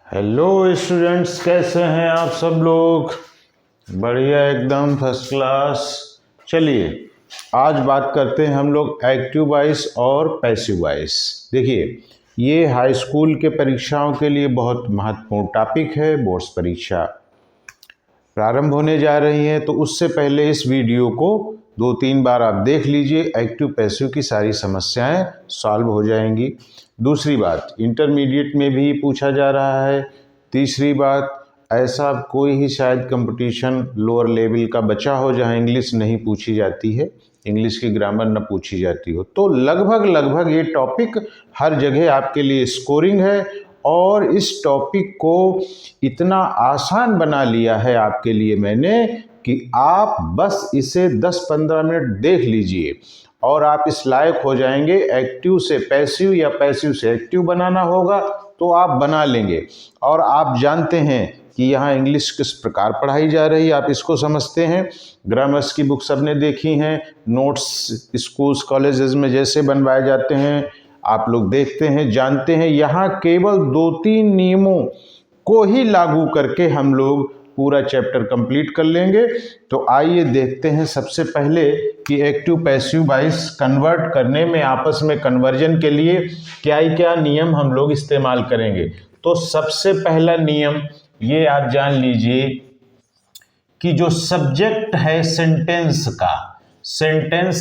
Hello students, कैसे हैं आप सब लोग। बढ़िया, एकदम फर्स्ट क्लास। चलिए आज बात करते हैं हम लोग एक्टिव वॉइस और पैसिव वॉइस। देखिए, ये हाई स्कूल के परीक्षाओं के लिए बहुत महत्वपूर्ण टॉपिक है। बोर्ड्स परीक्षा प्रारंभ होने जा रही हैं, तो उससे पहले इस वीडियो को 2-3 बार आप देख लीजिए। एक्टिव पैसिव की सारी समस्याएं सॉल्व हो जाएंगी। दूसरी बात, इंटरमीडिएट में भी पूछा जा रहा है। तीसरी बात, ऐसा कोई ही शायद कंपटीशन लोअर लेवल का बचा हो जहां इंग्लिश नहीं पूछी जाती है, इंग्लिश की ग्रामर न पूछी जाती हो। तो लगभग ये टॉपिक हर जगह आपके लिए स्कोरिंग है, और इस टॉपिक को इतना आसान बना लिया है आपके लिए मैंने कि आप बस इसे 10-15 मिनट देख लीजिए और आप इस लायक हो जाएंगे। एक्टिव से पैसिव या पैसिव से एक्टिव बनाना होगा तो आप बना लेंगे। और आप जानते हैं कि यहाँ इंग्लिश किस प्रकार पढ़ाई जा रही है, आप इसको समझते हैं। ग्रामर्स की बुक सबने देखी हैं, नोट्स स्कूल्स कॉलेजेस में जैसे बनवाए जाते हैं आप लोग देखते हैं, जानते हैं। यहाँ केवल 2-3 नियमों को ही लागू करके हम लोग पूरा चैप्टर कंप्लीट कर लेंगे। तो आइए देखते हैं सबसे पहले कि एक्टिव पैसिव वॉइस कन्वर्ट करने में, आपस में कन्वर्जन के लिए क्या नियम हम लोग इस्तेमाल करेंगे। तो सबसे पहला नियम ये आप जान लीजिए कि जो सब्जेक्ट है सेंटेंस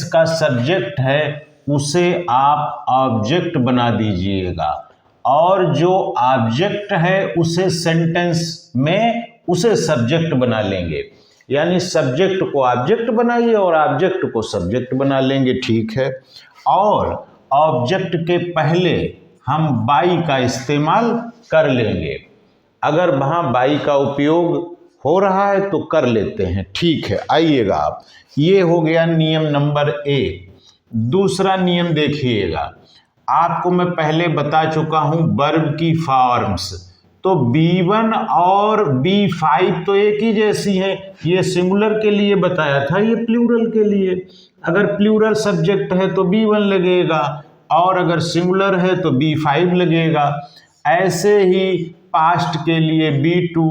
का सब्जेक्ट है उसे आप ऑब्जेक्ट बना दीजिएगा, और जो ऑब्जेक्ट है उसे सेंटेंस में उसे सब्जेक्ट बना लेंगे। यानी सब्जेक्ट को ऑब्जेक्ट बनाइए और ऑब्जेक्ट को सब्जेक्ट बना लेंगे, ठीक है। और ऑब्जेक्ट के पहले हम बाई का इस्तेमाल कर लेंगे। अगर वहाँ बाई का उपयोग हो रहा है तो कर लेते हैं, ठीक है। आइएगा आप, ये हो गया नियम नंबर ए। दूसरा नियम देखिएगा, आपको मैं पहले बता चुका हूं वर्ब की फॉर्म्स। तो B1 और B5 तो एक ही जैसी हैं। ये सिंगुलर के लिए बताया था, ये प्लूरल के लिए। अगर प्लूरल सब्जेक्ट है तो B1 लगेगा, और अगर सिंगुलर है तो B5 लगेगा। ऐसे ही पास्ट के लिए B2,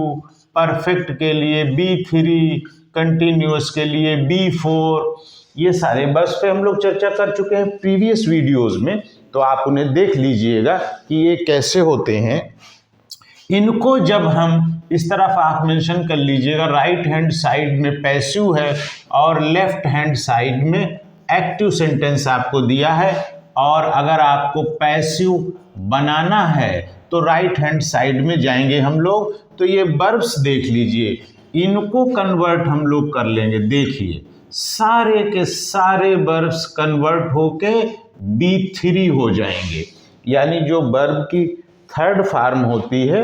परफेक्ट के लिए B3, कंटिन्यूअस के लिए B4। ये सारे वर्ब्स पे हम लोग चर्चा कर चुके हैं प्रीवियस वीडियोस में, तो आप उन्हें देख लीजिएगा कि ये कैसे होते हैं। इनको जब हम इस तरफ आप मेंशन कर लीजिएगा, राइट हैंड साइड में पैसिव है और लेफ्ट हैंड साइड में एक्टिव सेंटेंस आपको दिया है। और अगर आपको पैसिव बनाना है तो राइट हैंड साइड में जाएंगे हम लोग। तो ये वर्ब्स देख लीजिए, इनको कन्वर्ट हम लोग कर लेंगे। देखिए, सारे के सारे वर्ब्स कन्वर्ट होके B3 हो जाएंगे। यानी जो वर्ब की थर्ड फॉर्म होती है,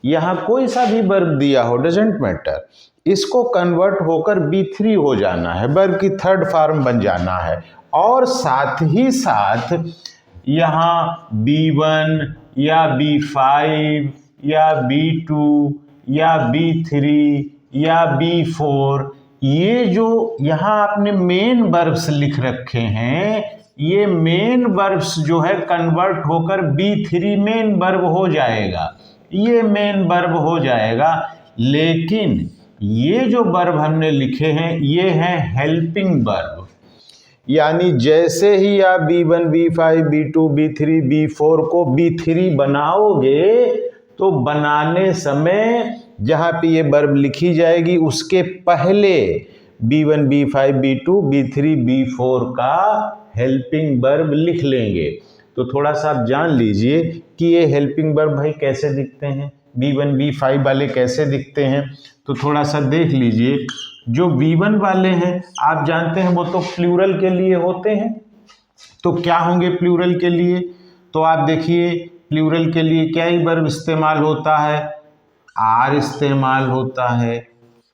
यहाँ कोई सा भी वर्ब दिया हो, डजेंट मैटर, इसको कन्वर्ट होकर B3 हो जाना है, वर्ब की थर्ड फॉर्म बन जाना है। और साथ ही साथ यहाँ B1 या B5 या B2 या B3 या B4, ये जो यहाँ आपने मेन वर्ब्स लिख रखे हैं, ये मेन वर्ब्स जो है कन्वर्ट होकर B3 मेन वर्ब हो जाएगा, ये मेन वर्ब हो जाएगा। लेकिन ये जो वर्ब हमने लिखे हैं ये हैं हेल्पिंग वर्ब। यानी जैसे ही आप B1, B5, B2, B3, B4 को B3 बनाओगे, तो बनाने समय जहाँ पे ये वर्ब लिखी जाएगी उसके पहले B1, B5, B2, B3, B4 का हेल्पिंग वर्ब लिख लेंगे। तो थोड़ा सा आप जान लीजिए कि ये हेल्पिंग वर्ब भाई कैसे दिखते हैं, B1, B5 वाले कैसे दिखते हैं। तो थोड़ा सा देख लीजिए, जो B1 वाले हैं आप जानते हैं वो तो प्लूरल के लिए होते हैं। तो क्या होंगे प्लूरल के लिए, तो आप देखिए प्लूरल के लिए क्या ही वर्ब इस्तेमाल होता है, आर इस्तेमाल होता है।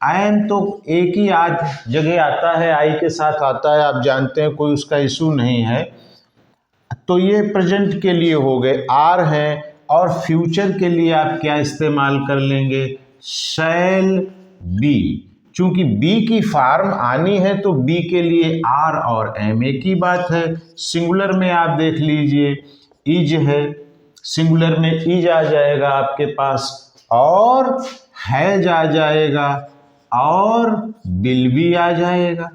एन तो एक ही आज जगह आता है, आई के साथ आता है, आप जानते हैं, कोई उसका इशू नहीं है। तो ये प्रेजेंट के लिए हो गए आर हैं। और फ्यूचर के लिए आप क्या इस्तेमाल कर लेंगे, शैल बी। चूंकि बी की फॉर्म आनी है तो बी के लिए आर और एम ए की बात है। सिंगुलर में आप देख लीजिए इज है, सिंगुलर में इज आ जाएगा आपके पास। और हैज आ जाएगा और विल भी आ जाएगा।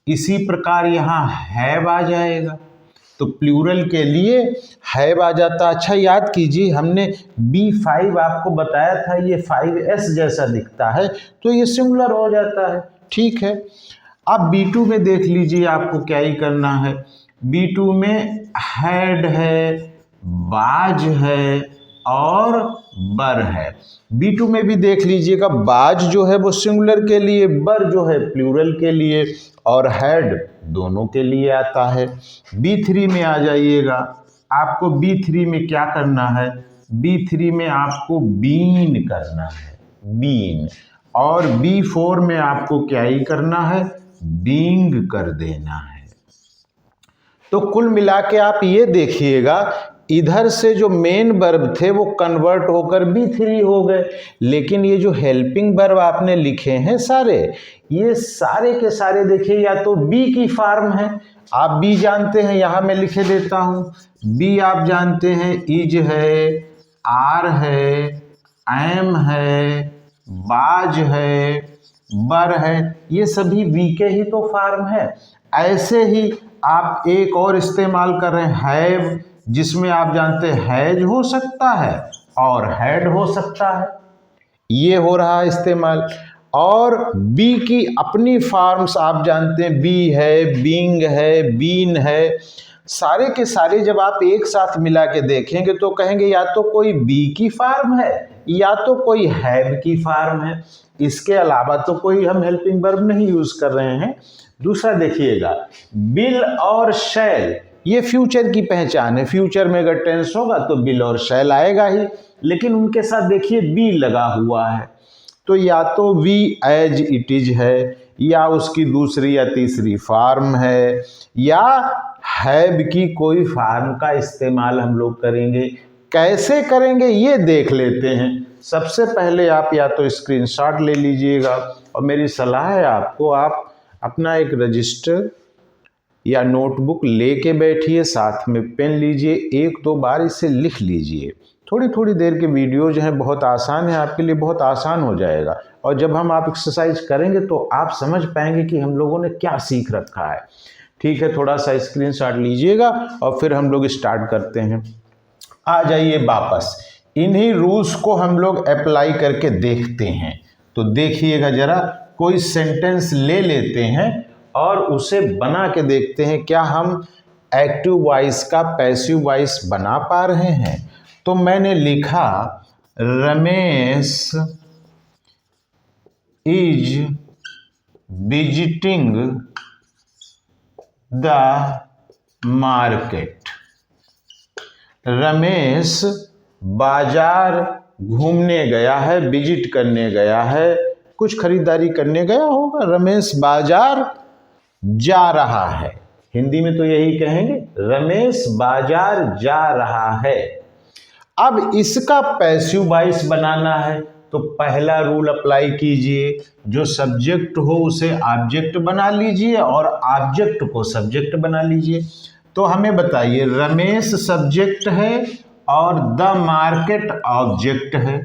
इसी प्रकार यहाँ हैव आ जाएगा। तो प्लूरल के लिए हैव आ जाता। अच्छा याद कीजिए, हमने B5 आपको बताया था, ये 5S जैसा दिखता है तो ये सिंगुलर हो जाता है। ठीक है, अब B2 में देख लीजिए आपको क्या ही करना है। B2 में हैड है, बाज है और बर है। B2 में भी देख लीजिएगा, बाज जो है वो सिंगुलर के लिए, बर जो है प्लूरल के लिए और हैड दोनों के लिए आता है। B3 में आ जाइएगा, आपको B3 में क्या करना है, B3 में आपको बीन करना है, बीन। और B4 में आपको क्या ही करना है, बीइंग कर देना है। तो कुल मिला के आप ये देखिएगा, इधर से जो मेन वर्ब थे वो कन्वर्ट होकर B3 हो गए, लेकिन ये जो हेल्पिंग वर्ब आपने लिखे हैं सारे, ये सारे के सारे देखिए या तो बी की फॉर्म है। आप बी जानते हैं, यहाँ मैं लिखे देता हूँ। बी आप जानते हैं इज है, आर है, एम है, बाज है, बर है, ये सभी बी के ही तो फॉर्म है। ऐसे ही आप एक और इस्तेमाल कर रहे हैं हैव, जिसमें आप जानते हैं हैज हो सकता है और हैड हो सकता है, ये हो रहा है इस्तेमाल। और बी की अपनी फॉर्म्स आप जानते हैं, बी है, बीइंग है, बीन है, सारे के सारे जब आप एक साथ मिला के देखेंगे तो कहेंगे या तो कोई बी की फॉर्म है या तो कोई हैव की फॉर्म है, इसके अलावा तो कोई हम हेल्पिंग वर्ब नहीं यूज कर रहे हैं। दूसरा देखिएगा, बिल और शैल, ये फ्यूचर की पहचान है। फ्यूचर में अगर टेंस होगा तो बिल और शैल आएगा ही, लेकिन उनके साथ देखिए बी लगा हुआ है, तो या तो वी एज इट इज है, या उसकी दूसरी या तीसरी फॉर्म है, या हैव की कोई फॉर्म का इस्तेमाल हम लोग करेंगे। कैसे करेंगे ये देख लेते हैं। सबसे पहले आप या तो स्क्रीनशॉट ले लीजिएगा, और मेरी सलाह है आपको, आप अपना एक रजिस्टर या नोटबुक लेके बैठिए, साथ में पेन लीजिए, एक दो बार इसे लिख लीजिए। थोड़ी थोड़ी देर के वीडियो जो है बहुत आसान है, आपके लिए बहुत आसान हो जाएगा। और जब हम आप एक्सरसाइज करेंगे तो आप समझ पाएंगे कि हम लोगों ने क्या सीख रखा है। ठीक है, थोड़ा सा स्क्रीनशॉट लीजिएगा और फिर हम लोग स्टार्ट करते हैं। आ जाइए वापस, इन्हीं रूल्स को हम लोग अप्लाई करके देखते हैं। तो देखिएगा जरा, कोई सेंटेंस ले लेते हैं और उसे बना के देखते हैं क्या हम एक्टिव वॉइस का पैसिव वॉइस बना पा रहे हैं। तो मैंने लिखा Ramesh is visiting the market. Ramesh बाजार घूमने गया है, विजिट करने गया है, कुछ खरीदारी करने गया होगा। रमेश बाजार जा रहा है, हिंदी में तो यही कहेंगे, रमेश बाजार जा रहा है। अब इसका पैसिव वॉइस बनाना है तो पहला रूल अप्लाई कीजिए, जो सब्जेक्ट हो उसे ऑब्जेक्ट बना लीजिए और ऑब्जेक्ट को सब्जेक्ट बना लीजिए। तो हमें बताइए, रमेश सब्जेक्ट है और द मार्केट ऑब्जेक्ट है,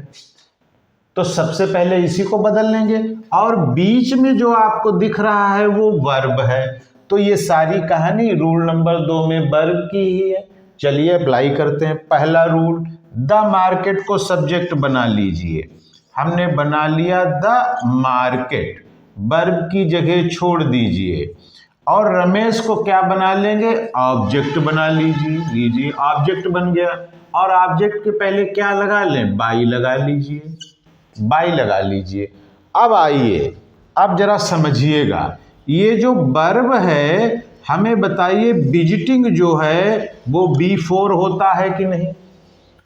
तो सबसे पहले इसी को बदल लेंगे। और बीच में जो आपको दिख रहा है वो वर्ब है, तो ये सारी कहानी रूल नंबर 2 में वर्ब की ही है। चलिए अप्लाई करते हैं। पहला रूल, द मार्केट को सब्जेक्ट बना लीजिए। हमने बना लिया द मार्केट, वर्ब की जगह छोड़ दीजिए। और रमेश को क्या बना लेंगे, ऑब्जेक्ट बना लीजिए, ऑब्जेक्ट बन गया। और ऑब्जेक्ट के पहले क्या लगा लें, बाई लगा लीजिए, बाई लगा लीजिए। अब आइए, अब जरा समझिएगा, ये जो वर्ब है हमें बताइए विजिटिंग जो है वो B4 होता है कि नहीं।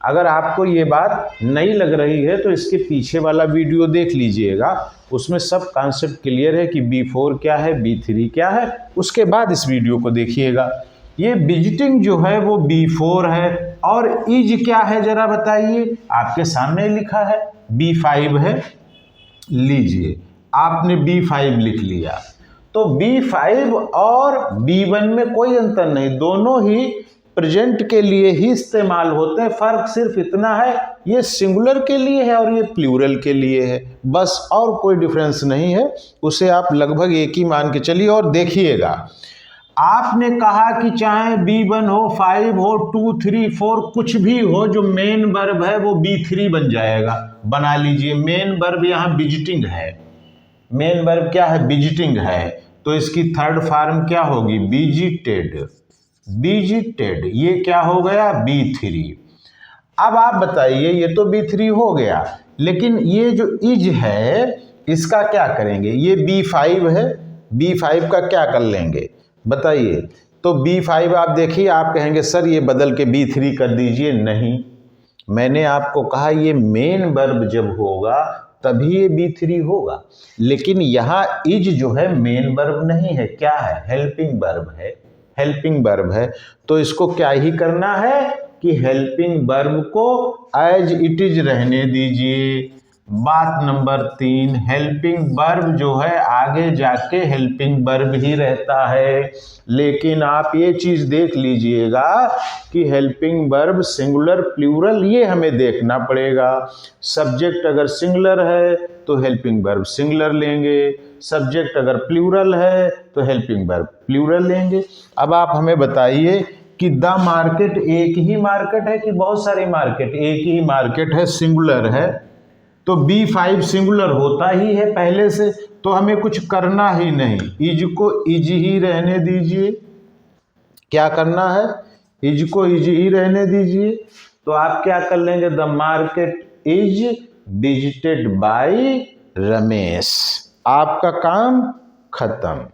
अगर आपको ये बात नहीं लग रही है तो इसके पीछे वाला वीडियो देख लीजिएगा, उसमें सब कॉन्सेप्ट क्लियर है कि B4 क्या है, B3 क्या है। उसके बाद इस वीडियो को देखिएगा। ये विजिटिंग जो है वो B4 है, और इज क्या है जरा बताइए, आपके सामने लिखा है B5 है। लीजिए, आपने B5 लिख लिया, तो B5 और B1 में कोई अंतर नहीं, दोनों ही प्रेजेंट के लिए ही इस्तेमाल होते हैं। फर्क सिर्फ इतना है, ये सिंगुलर के लिए है और ये प्लूरल के लिए है, बस, और कोई डिफरेंस नहीं है। उसे आप लगभग एक ही मान के चलिए। और देखिएगा, आपने कहा कि चाहे B1 हो, 5 हो, 2, 3, 4 कुछ भी हो, जो मेन वर्ब है वो B3 बन जाएगा। बना लीजिए, मेन वर्ब यहाँ विजिटिंग है। मेन वर्ब क्या है? विजिटिंग है, तो इसकी थर्ड फॉर्म क्या होगी? विजिटेड। विजिटेड, ये क्या हो गया? B3। अब आप बताइए, ये तो B3 हो गया, लेकिन ये जो इज है इसका क्या करेंगे? ये B5 है, B5 का क्या कर लेंगे बताइए? तो B5 आप देखिए, आप कहेंगे सर ये बदल के B3 कर दीजिए। नहीं, मैंने आपको कहा ये मेन वर्ब जब होगा तभी ये B3 होगा, लेकिन यहाँ इज जो है मेन वर्ब नहीं है, क्या है? हेल्पिंग वर्ब है। हेल्पिंग वर्ब है, तो इसको क्या ही करना है कि हेल्पिंग वर्ब को एज इट इज रहने दीजिए। बात नंबर 3, हेल्पिंग वर्ब जो है आगे जाके हेल्पिंग वर्ब ही रहता है, लेकिन आप ये चीज़ देख लीजिएगा कि हेल्पिंग वर्ब सिंगुलर प्लूरल ये हमें देखना पड़ेगा। सब्जेक्ट अगर सिंगुलर है तो हेल्पिंग वर्ब सिंगुलर लेंगे, सब्जेक्ट अगर प्लूरल है तो हेल्पिंग वर्ब प्लूरल लेंगे। अब आप हमें बताइए कि द मार्केट एक ही मार्केट है कि बहुत सारी मार्केट? एक ही मार्केट है, सिंगुलर है, तो B5 सिंगुलर होता ही है पहले से, तो हमें कुछ करना ही नहीं, इज को इज ही रहने दीजिए। क्या करना है? इज को इज ही रहने दीजिए। तो आप क्या कर लेंगे? The market is visited by Ramesh. आपका काम खत्म,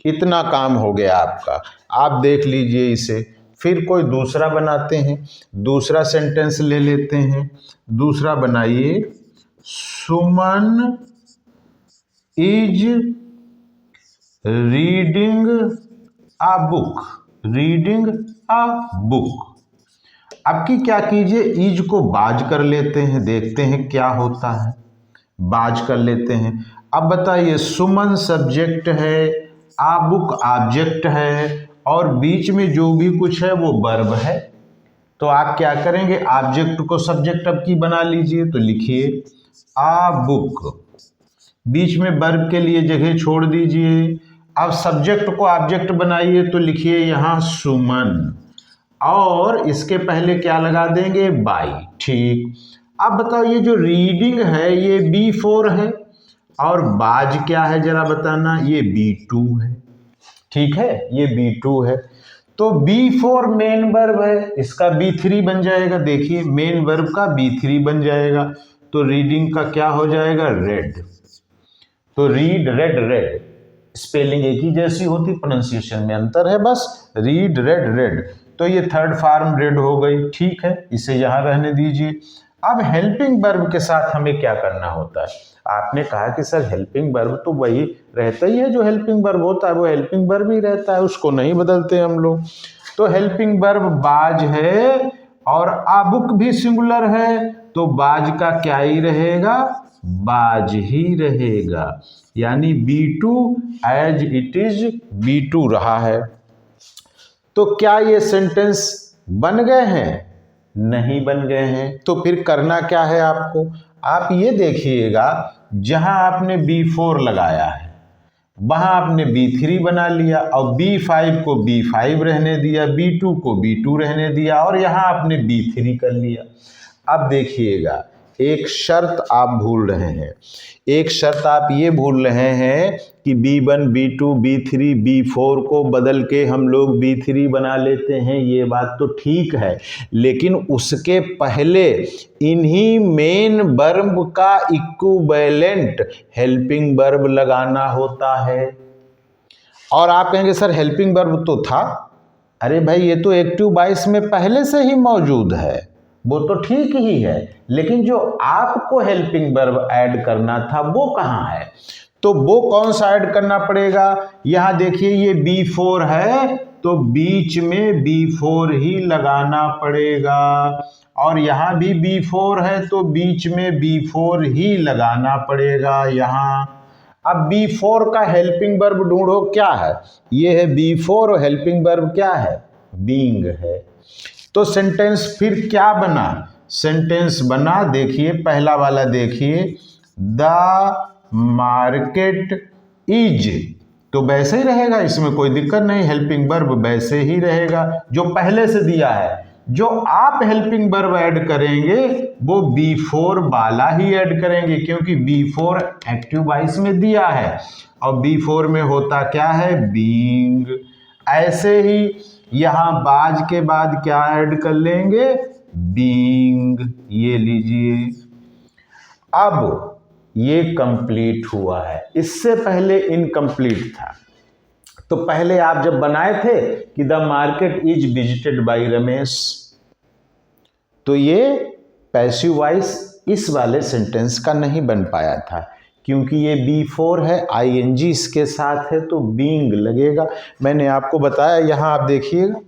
इतना काम हो गया आपका। आप देख लीजिए इसे। फिर कोई दूसरा बनाते हैं, दूसरा सेंटेंस ले लेते हैं। दूसरा बनाइए, Suman is reading a book. Reading a book. अब की क्या कीजिए, इज को बाज कर लेते हैं, देखते हैं क्या होता है। बाज कर लेते हैं। अब बताइए, सुमन सब्जेक्ट है, आ बुक ऑब्जेक्ट है, और बीच में जो भी कुछ है वो वर्ब है। तो आप क्या करेंगे? ऑब्जेक्ट को सब्जेक्ट अब की बना लीजिए। तो लिखिए आ बुक, बीच में वर्ब के लिए जगह छोड़ दीजिए। अब सब्जेक्ट को ऑब्जेक्ट बनाइए, तो लिखिए यहाँ सुमन, और इसके पहले क्या लगा देंगे? बाई। ठीक। अब बताओ, ये जो रीडिंग है ये B4 है, और बाज क्या है जरा बताना? ये B2 है। ठीक है, ये B2 है, तो B4 मेन वर्ब है, इसका B3 बन जाएगा। देखिए, मेन वर्ब का B3 बन जाएगा, तो रीडिंग का क्या हो जाएगा? रेड। तो रीड, रेड, रेड, स्पेलिंग एक ही जैसी होती, प्रोनाउंसिएशन में अंतर है बस। रीड, रेड, रेड, तो ये थर्ड फॉर्म रेड हो गई। ठीक है, इसे यहाँ रहने दीजिए। अब हेल्पिंग वर्ब के साथ हमें क्या करना होता है? आपने कहा कि सर हेल्पिंग वर्ब तो वही रहता ही है, जो हेल्पिंग वर्ब होता है वो हेल्पिंग वर्ब ही रहता है, उसको नहीं बदलते हम लोग। तो हेल्पिंग वर्ब बाज है, और आ बुक भी सिंगुलर है, तो बाज का क्या ही रहेगा? बाज ही रहेगा, यानी B2 as it is B2 रहा है। तो क्या ये सेंटेंस बन गए हैं? नहीं बन गए हैं। तो फिर करना क्या है आपको? आप ये देखिएगा, जहां आपने B4 लगाया है वहां आपने B3 बना लिया, और B5 को B5 रहने दिया, B2 को B2 रहने दिया, और यहां आपने B3 कर लिया। अब देखिएगा, एक शर्त आप भूल रहे हैं। एक शर्त आप ये भूल रहे हैं कि B1, B2, B3, B4 को बदल के हम लोग B3 बना लेते हैं। ये बात तो ठीक है, लेकिन उसके पहले इन्हीं मेन वर्ब का इक्विवेलेंट हेल्पिंग वर्ब लगाना होता है। और आप कहेंगे सर हेल्पिंग वर्ब तो था। अरे भाई, ये तो एक्टिव वॉइस में पहले से ही मौजूद है, वो तो ठीक ही है, लेकिन जो आपको हेल्पिंग वर्ब ऐड करना था वो कहाँ है? तो वो कौन सा ऐड करना पड़ेगा? यहाँ देखिए, ये B4 है, तो बीच में B4 ही लगाना पड़ेगा, और यहाँ भी B4 है, तो बीच में B4 ही लगाना पड़ेगा यहाँ। अब B4 का हेल्पिंग वर्ब ढूंढो, क्या है? ये है B4, और हेल्पिंग वर्ब क्या है? बीइंग है। तो सेंटेंस फिर क्या बना, सेंटेंस बना, देखिए पहला वाला देखिए, द मार्केट इज, तो वैसे ही रहेगा, इसमें कोई दिक्कत नहीं, हेल्पिंग वर्ब वैसे ही रहेगा जो पहले से दिया है। जो आप हेल्पिंग वर्ब ऐड करेंगे वो बिफोर वाला ही ऐड करेंगे, क्योंकि बिफोर एक्टिव वॉइस में दिया है और बिफोर में होता क्या है, बीइंग। ऐसे ही यहाँ बाज के बाद क्या ऐड कर लेंगे, बीइंग, ये लीजिए। अब ये कंप्लीट हुआ है, इससे पहले इनकम्प्लीट था। तो पहले आप जब बनाए थे कि the market is visited by Ramesh, तो ये पैसिव वॉइस इस वाले सेंटेंस का नहीं बन पाया था, क्योंकि ये B4 है, ING इसके साथ है, तो बीइंग लगेगा। मैंने आपको बताया, यहाँ आप देखिएगा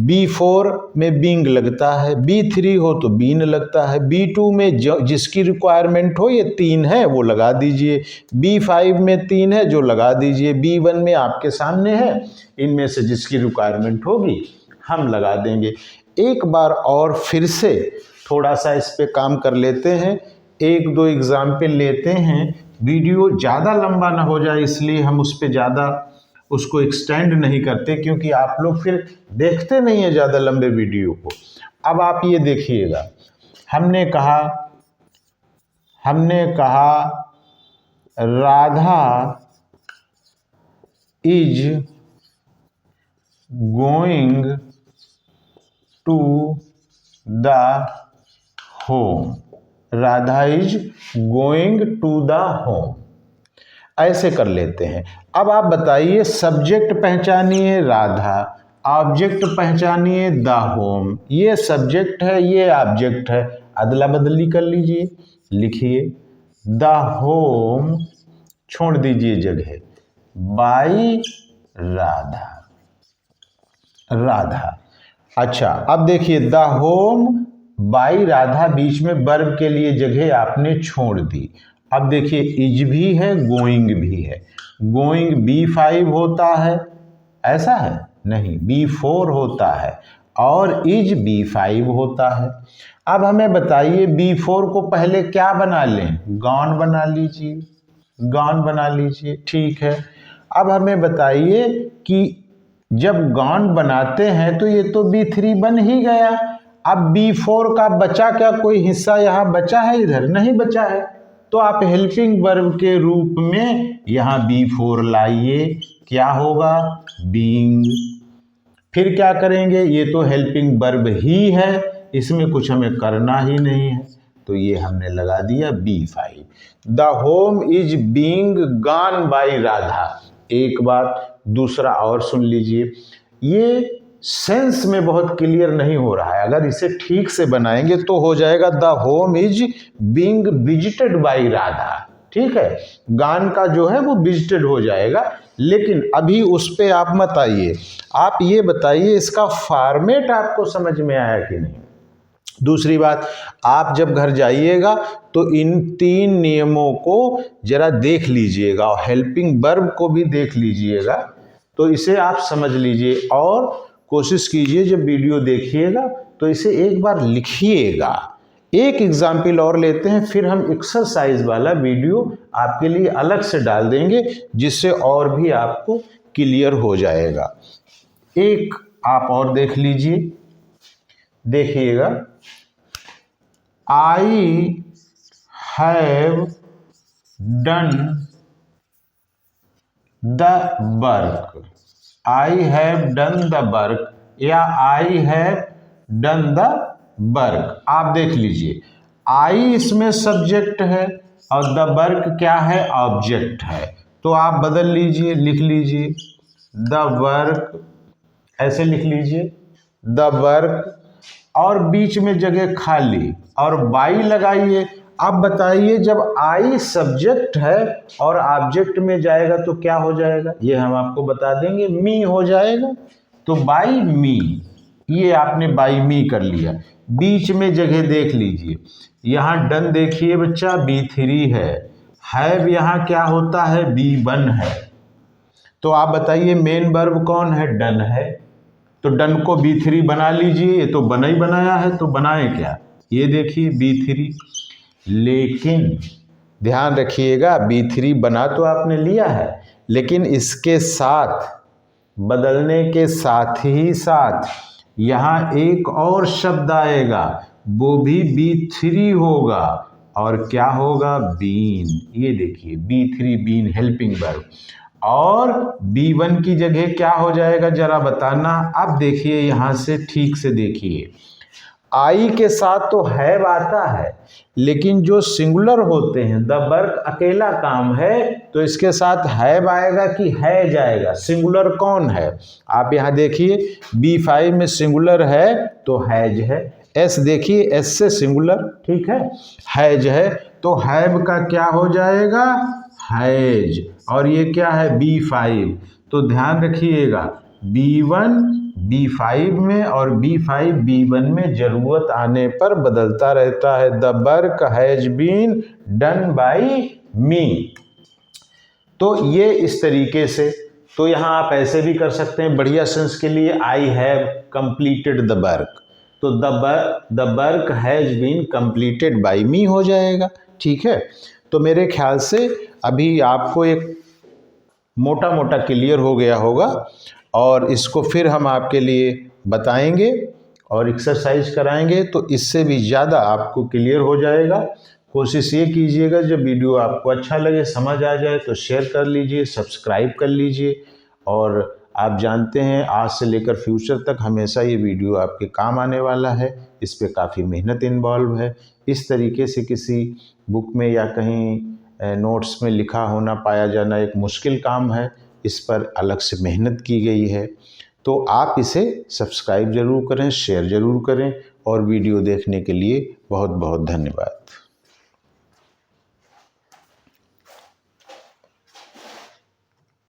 B4 में बीइंग लगता है, B3 हो तो बीन लगता है, B2 में जिसकी रिक्वायरमेंट हो, ये 3 है वो लगा दीजिए, B5 में 3 है जो लगा दीजिए, B1 में आपके सामने है, इनमें से जिसकी रिक्वायरमेंट होगी हम लगा देंगे। एक बार और फिर से थोड़ा सा इस पे काम कर लेते हैं, एक दो एग्जाम्पल लेते हैं, वीडियो ज़्यादा लंबा ना हो जाए इसलिए हम उस पर ज़्यादा उसको एक्सटेंड नहीं करते, क्योंकि आप लोग फिर देखते नहीं हैं ज़्यादा लंबे वीडियो को। अब आप ये देखिएगा, हमने कहा Radha is going to the home, Radha is going to the home, ऐसे कर लेते हैं। अब आप बताइए, सब्जेक्ट पहचानिए राधा, ऑब्जेक्ट पहचानिए द होम, ये सब्जेक्ट है ये ऑब्जेक्ट है, अदला बदली कर लीजिए, लिखिए द होम, छोड़ दीजिए जगह, बाई राधा, राधा। अच्छा अब देखिए, द होम बाई राधा, बीच में वर्ब के लिए जगह आपने छोड़ दी। अब देखिए, इज भी है, गोइंग भी है, गोइंग B5 होता है, ऐसा है नहीं, B4 होता है, और इज B5 होता है। अब हमें बताइए, B4 को पहले क्या बना लें, गॉन बना लीजिए, गॉन बना लीजिए, ठीक है। अब हमें बताइए कि जब गॉन बनाते हैं तो ये तो B3 बन ही गया, अब B4 का बचा क्या, कोई हिस्सा यहाँ बचा है, इधर नहीं बचा है, तो आप हेल्पिंग वर्ब के रूप में यहाँ B4 लाइए, क्या होगा, बीइंग। फिर क्या करेंगे, ये तो हेल्पिंग वर्ब ही है, इसमें कुछ हमें करना ही नहीं है, तो ये हमने लगा दिया B5। The home is being gone by Radha. एक बात, दूसरा और सुन लीजिए, ये सेंस में बहुत क्लियर नहीं हो रहा है, अगर इसे ठीक से बनाएंगे तो हो जाएगा the home is being visited by Radha, ठीक है, गान का जो है वो विजिटेड हो जाएगा। लेकिन अभी उस पे आप मत आइए, आप ये बताइए इसका फॉर्मेट आपको समझ में आया कि नहीं। दूसरी बात, आप जब घर जाइएगा तो इन 3 नियमों को जरा देख लीजिएगा और हेल्पिंग वर्ब को भी देख लीजिएगा, तो इसे आप समझ लीजिए और कोशिश कीजिए जब वीडियो देखिएगा तो इसे एक बार लिखिएगा। एक एग्जाम्पल और लेते हैं, फिर हम एक्सरसाइज वाला वीडियो आपके लिए अलग से डाल देंगे, जिससे और भी आपको क्लियर हो जाएगा। एक आप और देख लीजिए, देखिएगा, I have done the work, I have done the work या I have done the work, आप देख लीजिए, आई इसमें सब्जेक्ट है और द वर्क क्या है, ऑब्जेक्ट है, तो आप बदल लीजिए, लिख लीजिए द वर्क, ऐसे लिख लीजिए द वर्क, और बीच में जगह खाली और बाई लगाइए। अब बताइए, जब आई सब्जेक्ट है और ऑब्जेक्ट में जाएगा तो क्या हो जाएगा, ये हम आपको बता देंगे, मी हो जाएगा, तो बाई मी, ये आपने बाई मी कर लिया। बीच में जगह देख लीजिए, यहाँ डन देखिए बच्चा B3 है यहाँ क्या होता है, B1 है, तो आप बताइए मेन वर्ब कौन है, डन है, तो डन को B3 बना लीजिए, ये तो बना ही बनाया है, तो बनाए क्या, ये देखिए B3। लेकिन ध्यान रखिएगा B3 बना तो आपने लिया है, लेकिन इसके साथ बदलने के साथ ही साथ यहाँ एक और शब्द आएगा, वो भी B3 होगा, और क्या होगा, बीन। ये देखिए B3 बीन हेल्पिंग वर्ब, और B1 की जगह क्या हो जाएगा जरा बताना। अब देखिए यहाँ से ठीक से देखिए, आई के साथ तो हैव आता है, लेकिन जो सिंगुलर होते हैं, द वर्क अकेला काम है, तो इसके साथ हैव आएगा कि है जाएगा। सिंगुलर कौन है, आप यहाँ देखिए B5 में सिंगुलर है तो हैज है। एस देखिए, एस से सिंगुलर, ठीक है, हैज है, तो हैव का क्या हो जाएगा, हैज। और ये क्या है, B5। तो ध्यान रखिएगा B1 B5 में और B5 B1 में जरूरत आने पर बदलता रहता है। The work has been done by me. तो ये इस तरीके से, तो यहाँ आप ऐसे भी कर सकते हैं बढ़िया सेंस के लिए, I have completed the work, तो the work has been completed by me हो जाएगा, ठीक है। तो मेरे ख्याल से अभी आपको एक मोटा मोटा क्लियर हो गया होगा, और इसको फिर हम आपके लिए बताएंगे और एक्सरसाइज कराएंगे, तो इससे भी ज़्यादा आपको क्लियर हो जाएगा। कोशिश ये कीजिएगा जब वीडियो आपको अच्छा लगे, समझ आ जाए, तो शेयर कर लीजिए, सब्सक्राइब कर लीजिए। और आप जानते हैं आज से लेकर फ्यूचर तक हमेशा ये वीडियो आपके काम आने वाला है, इस पे काफ़ी मेहनत इन्वॉल्व है। इस तरीके से किसी बुक में या कहीं नोट्स में लिखा होना पाया जाना एक मुश्किल काम है, इस पर अलग से मेहनत की गई है। तो आप इसे सब्सक्राइब ज़रूर करें, शेयर ज़रूर करें, और वीडियो देखने के लिए बहुत बहुत धन्यवाद।